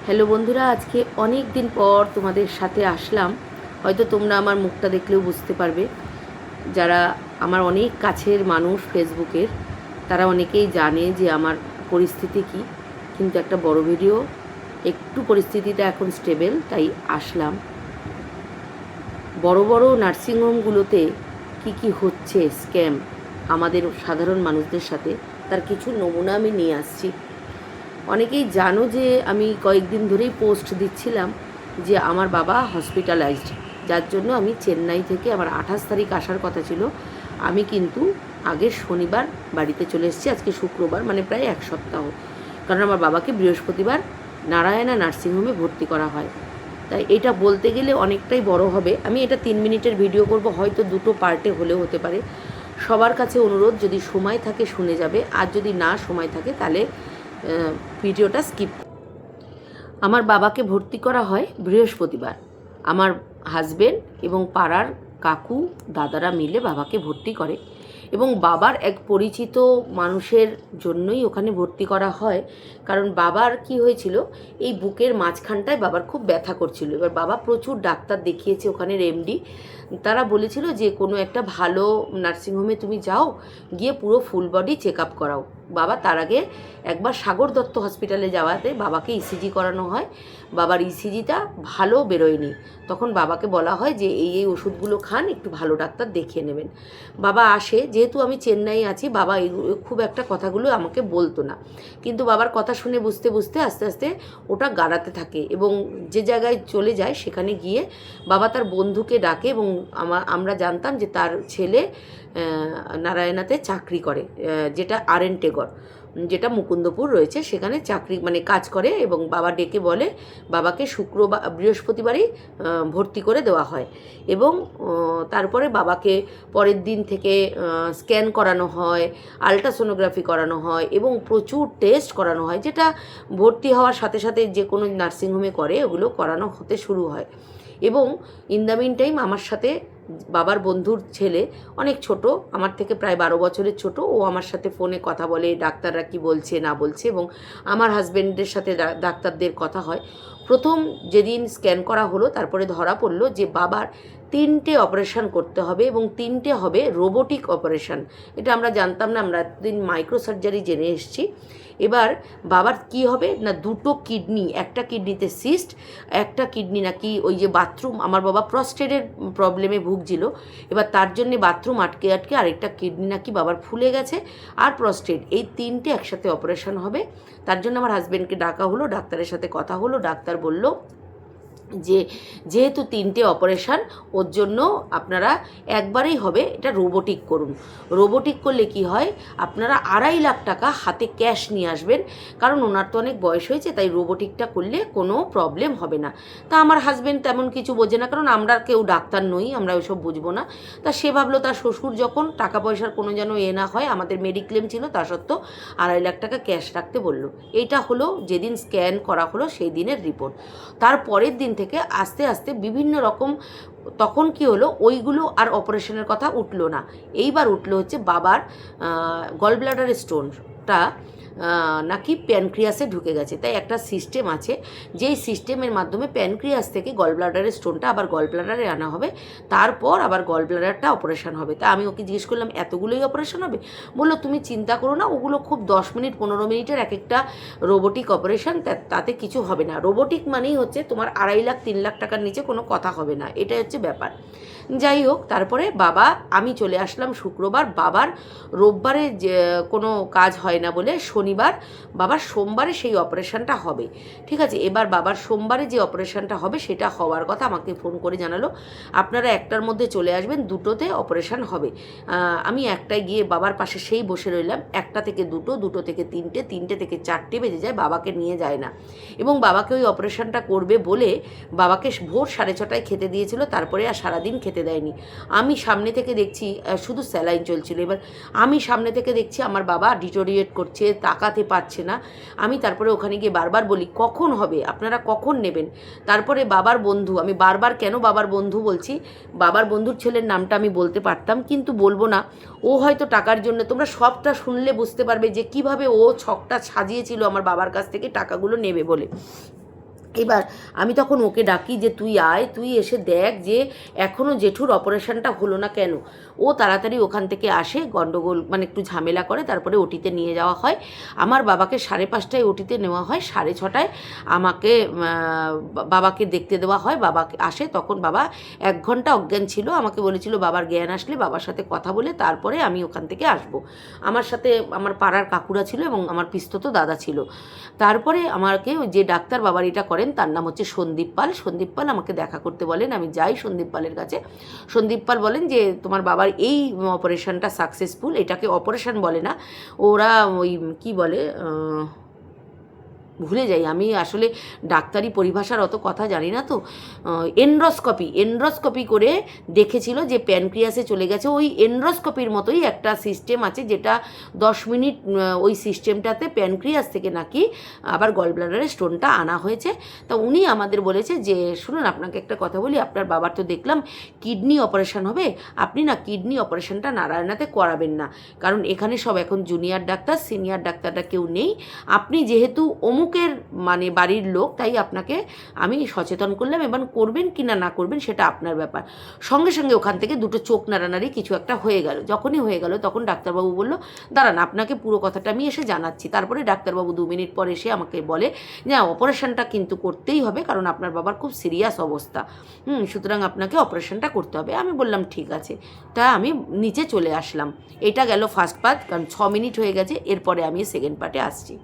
Hello বন্ধুরা, আজকে অনেক দিন পর তোমাদের সাথে আসলাম। হয়তো তোমরা আমার মুখটা দেখলেও বুঝতে পারবে। যারা আমার অনেক কাছের মানুষ ফেসবুকের, তারা অনেকেই জানে যে আমার পরিস্থিতি কী। কিন্তু একটা বড় ভিডিও, একটু পরিস্থিতিটা এখন স্টেবল, তাই আসলাম। বড় বড় নার্সিংহোমগুলোতে কি কি হচ্ছে স্ক্যাম আমাদের সাধারণ মানুষদের সাথে, তার কিছু নমুনা আমি নিয়ে আসছি। অনেকেই জানো যে আমি কয়েকদিন ধরেই পোস্ট দিচ্ছিলাম যে আমার বাবা হসপিটালাইজড, যার জন্য আমি চেন্নাই থেকে আমার 28 তারিখ আসার কথা ছিল। আমি কিন্তু আগের শনিবার বাড়িতে চলে এসেছি, আজকে শুক্রবার, মানে প্রায় এক সপ্তাহ। কারণ আমার বাবাকে বৃহস্পতিবার নারায়ণা নার্সিংহোমে ভর্তি করা হয়। তাই এটা বলতে গেলে অনেকটাই বড় হবে। আমি এটা 3 মিনিটের ভিডিও করব, হয়তো দুটো পার্টে হলেও হতে পারে। সবার কাছে অনুরোধ, যদি সময় থাকে শুনে যাবে, আর যদি না সময় থাকে তাহলে ভিডিওটা স্কিপ। আমার বাবাকে ভর্তি করা হয় বৃহস্পতিবার। আমার হাজবেন্ড এবং পাড়ার কাকু দাদারা মিলে বাবাকে ভর্তি করে, এবং বাবার এক পরিচিত মানুষের জন্যই ওখানে ভর্তি করা হয়। কারণ বাবার কি হয়েছিল, এই বুকের মাঝখানটায় বাবার খুব ব্যথা করছিল। এবার বাবা প্রচুর ডাক্তার দেখিয়েছে, ওখানের এমডি তারা বলেছিল যে কোনো একটা ভালো নার্সিংহোমে তুমি যাও, গিয়ে পুরো ফুল বডি চেক আপ করাও। বাবা তার আগে একবার সাগর দত্ত হসপিটালে যাওয়াতে বাবাকে ইসিজি করানো হয়। বাবার ইসিজিটা ভালো বেরোয়নি। তখন বাবাকে বলা হয় যে এই ওষুধগুলো খান, একটু ভালো ডাক্তার দেখিয়ে নেবেন। বাবা আসে, যেহেতু আমি চেন্নাই আছি, বাবা খুব একটা কথাগুলো আমাকে বলতো না, কিন্তু বাবার কথা শুনে বুঝতে বুঝতে আস্তে আস্তে ওটা গাড়াতে থাকে, এবং যে জায়গায় চলে যায় সেখানে গিয়ে বাবা তার বন্ধুকে ডাকে, এবং আমরা জানতাম যে তার ছেলে নারায়ণাতে চাকরি করে, যেটা আরএন টেগর, যেটা মুকুন্দপুর রয়েছে, সেখানে চাকরি মানে কাজ করে। এবং বাবা ডেকে বলে বাবাকে বৃহস্পতিবারই ভর্তি করে দেওয়া হয়। এবং তারপরে বাবাকে পরের দিন থেকে স্ক্যান করানো হয়, আলট্রাসোনোগ্রাফি করানো হয়, এবং প্রচুর টেস্ট করানো হয়, যেটা ভর্তি হওয়ার সাথে সাথে যে কোনো নার্সিংহোমে করে, ওগুলো করানো হতে শুরু হয়। এবং ইন দ্য মিন টাইম আমার সাথে বাবার বন্ধুর ছেলে, অনেক ছোট, আমার থেকে প্রায় 12 বছরের ছোট, ও আমার সাথে ফোনে কথা বলে, ডাক্তাররা কি বলছে না বলছে, এবং আমার হাজব্যান্ডের সাথে ডাক্তারদের কথা হয়। প্রথম যেদিন স্ক্যান করা হলো, তারপরে ধরা পড়লো যে বাবার 3টে অপারেশন করতে হবে, এবং 3টে হবে রোবোটিক অপারেশন। এটা আমরা জানতাম না, আমরা এতদিন মাইক্রো সার্জারি জেনে এসেছি। এবার বাবার কি হবে না, 2টো কিডনি, একটা কিডনিতে সিস্ট, একটা কিডনি নাকি ওই যে বাথরুম, আমার বাবা প্রস্টেটের প্রবলেমে ভুগছিল, এবার তার জন্যে বাথরুম আটকে আটকে আরেকটা কিডনি নাকি বাবার ফুলে গেছে, আর প্রস্টেট, এই 3টে একসাথে অপারেশন হবে। তার জন্য আমার হাজব্যান্ডকে ডাকা হলো, ডাক্তারের সাথে কথা হলো। ডাক্তার বলল যে যেহেতু 3টে অপারেশান, ওর জন্য আপনারা একবারেই হবে, এটা রোবোটিক করুন। রোবোটিক করলে কি হয়, আপনারা 2.5 লাখ টাকা হাতে ক্যাশ নিয়ে আসবেন, কারণ ওনার তো অনেক বয়স হয়েছে, তাই রোবোটিকটা করলে কোনো প্রবলেম হবে না। তা আমার হাজব্যান্ড তেমন কিছু বোঝে না, কারণ আমরা কেউ ডাক্তার নই, আমরা ওইসব বুঝবো না। তা সে ভাবলো তার শ্বশুর যখন টাকা পয়সার কোনো যেন না হয়, আমাদের মেডিক্লেম ছিল, তা সত্ত্বেও 2.5 লাখ টাকা ক্যাশ রাখতে বললো। এইটা হলো যেদিন স্ক্যান করা হলো সেই দিনের রিপোর্ট। তার পরের দিন থেকে আস্তে আস্তে বিভিন্ন রকম, তখন কি হলো, ওইগুলো আর অপারেশনের কথা উঠলো না। এইবার উঠলো হচ্ছে বাবার গলব্লাডারের স্টোনটা নাকি প্যানক্রিয়াসে ঢুকে গেছে। তাই একটা সিস্টেম আছে, যেই সিস্টেমের মাধ্যমে প্যানক্রিয়াস থেকে গলব্লাডারের স্টোনটা আবার গলব্লাডারে আনা হবে, তারপর আবার গলব্লাডারটা অপারেশন হবে। তা আমি ওকে জিজ্ঞেস করলাম, এতগুলোই অপারেশন হবে? বললো তুমি চিন্তা করো না, ওগুলো খুব 10 মিনিট 15 মিনিটের এক একটা রোবোটিক অপারেশন, তাতে কিছু হবে না। রোবোটিক মানেই হচ্ছে তোমার 2.5 লাখ 3 লাখ টাকার নিচে কোনো কথা হবে না, এটাই হচ্ছে ব্যাপার। যাই হোক, তারপরে বাবা, আমি চলে আসলাম শুক্রবার, বাবার রোববারে যে কোনো কাজ হয় না বলে শনিবার, বাবার সোমবারে সেই অপারেশনটা হবে। ঠিক আছে, এবার বাবার সোমবারে যে অপারেশনটা হবে সেটা হওয়ার কথা আমাকে ফোন করে জানালো, আপনারা 1টার মধ্যে চলে আসবেন, 2টোতে অপারেশন হবে। আমি 1টায় গিয়ে বাবার পাশে সেই বসে রইলাম। 1টা থেকে 2টো, 2টো থেকে 3টে, 3টে থেকে 4টে বেজে যায়, বাবাকে নিয়ে যায় না। এবং বাবাকে ওই অপারেশনটা করবে বলে বাবাকে ভোর 6:30টায় খেতে দিয়েছিল, তারপরে আর সারাদিন খেতে দেয়নি। আমি সামনে থেকে দেখছি, শুধু স্যালাইন চলছিল। এবার আমি সামনে থেকে দেখছি আমার বাবা ডিটোরিয়েট করছে, তাকাতে পারছে না। আমি তারপরে ওখানে গিয়ে বারবার বলি, কখন হবে, আপনারা কখন নেবেন? তারপরে বাবার বন্ধু, আমি বারবার কেন বাবার বন্ধু বলছি, বাবার বন্ধুর ছেলের নামটা আমি বলতে পারতাম, কিন্তু বলবো না। ও হয়তো টাকার জন্য, তোমরা সবটা শুনলে বুঝতে পারবে যে কিভাবে ও ছকটা সাজিয়েছিল আমার বাবার কাছ থেকে টাকাগুলো নেবে বলে। এবার আমি তখন ওকে ডাকি যে তুই আয়, তুই এসে দেখ যে এখনও জেঠুর অপারেশনটা হলো না কেন। ও তাড়াতাড়ি ওখান থেকে আসে, গণ্ডগোল মানে একটু ঝামেলা করে, তারপরে ওটিতে নিয়ে যাওয়া হয়। আমার বাবাকে 5:30টায় ওটিতে নেওয়া হয়, 6:30টায় আমাকে বাবাকে দেখতে দেওয়া হয়। বাবাকে আসে, তখন বাবা 1 ঘন্টা অজ্ঞান ছিল। আমাকে বলেছিল বাবার জ্ঞান আসলে বাবার সাথে কথা বলে তারপরে আমি ওখান থেকে আসব। আমার সাথে আমার পাড়ার কাকুরা ছিল এবং আমার পিস্তত দাদা ছিল। তারপরে আমাকে যে ডাক্তার বাবার এটা করেন তার নাম হচ্ছে সন্দীপ পাল। সন্দীপ পাল আমাকে দেখা করতে বলেন, আমি যাই সন্দীপ পালের কাছে। সন্দীপ পাল বলেন যে তোমার বাবার এই অপারেশনটা সাকসেসফুল। এটাকে অপারেশন বলে না, ওরা ওই কি বলে, ভুলে যাই আমি আসলে ডাক্তারি পরিভাষার অত কথা জানি না তো। এন্ড্রোস্কোপি করে দেখেছিল যে প্যানক্রিয়াসে চলে গেছে। ওই এন্ড্রোস্কোপির মতোই একটা সিস্টেম আছে যেটা 10 মিনিট, ওই সিস্টেমটাতে প্যানক্রিয়াস থেকে নাকি আবার গলব্লাডারে স্টোনটা আনা হয়েছে। তা উনি আমাদের বলেছে যে শুনুন, আপনাকে একটা কথা বলি, আপনার বাবার তো দেখলাম কিডনি অপারেশন হবে, আপনি না কিডনি অপারেশনটা নারায়ণাতে করাবেন না, কারণ এখানে সব এখন জুনিয়র ডাক্তার, সিনিয়র ডাক্তাররা কেউ নেই। আপনি যেহেতু অমুকের মানে বাড়ির লোক, তাই আপনাকে আমি সচেতন করলাম, এবং করবেন কি না না করবেন সেটা আপনার ব্যাপার। সঙ্গে সঙ্গে ওখান থেকে দুটো চোখ নাড়ানাড়ি কিছু একটা হয়ে গেল। যখনই হয়ে গেল তখন ডাক্তারবাবু বলল দাঁড়ান, আপনাকে পুরো কথাটা আমি এসে জানাচ্ছি। তারপরে ডাক্তারবাবু 2 মিনিট পর এসে আমাকে বলে যে অপারেশনটা কিন্তু করতেই হবে, কারণ আপনার বাবার খুব সিরিয়াস অবস্থা, সুতরাং আপনাকে অপারেশনটা করতে হবে। আমি বললাম ঠিক আছে। তা আমি নিচে চলে আসলাম। এটা গেল ফার্স্ট পার্ট, কারণ 6 মিনিট হয়ে গেছে। এরপরে আমি সেকেন্ড পার্টে আসছি।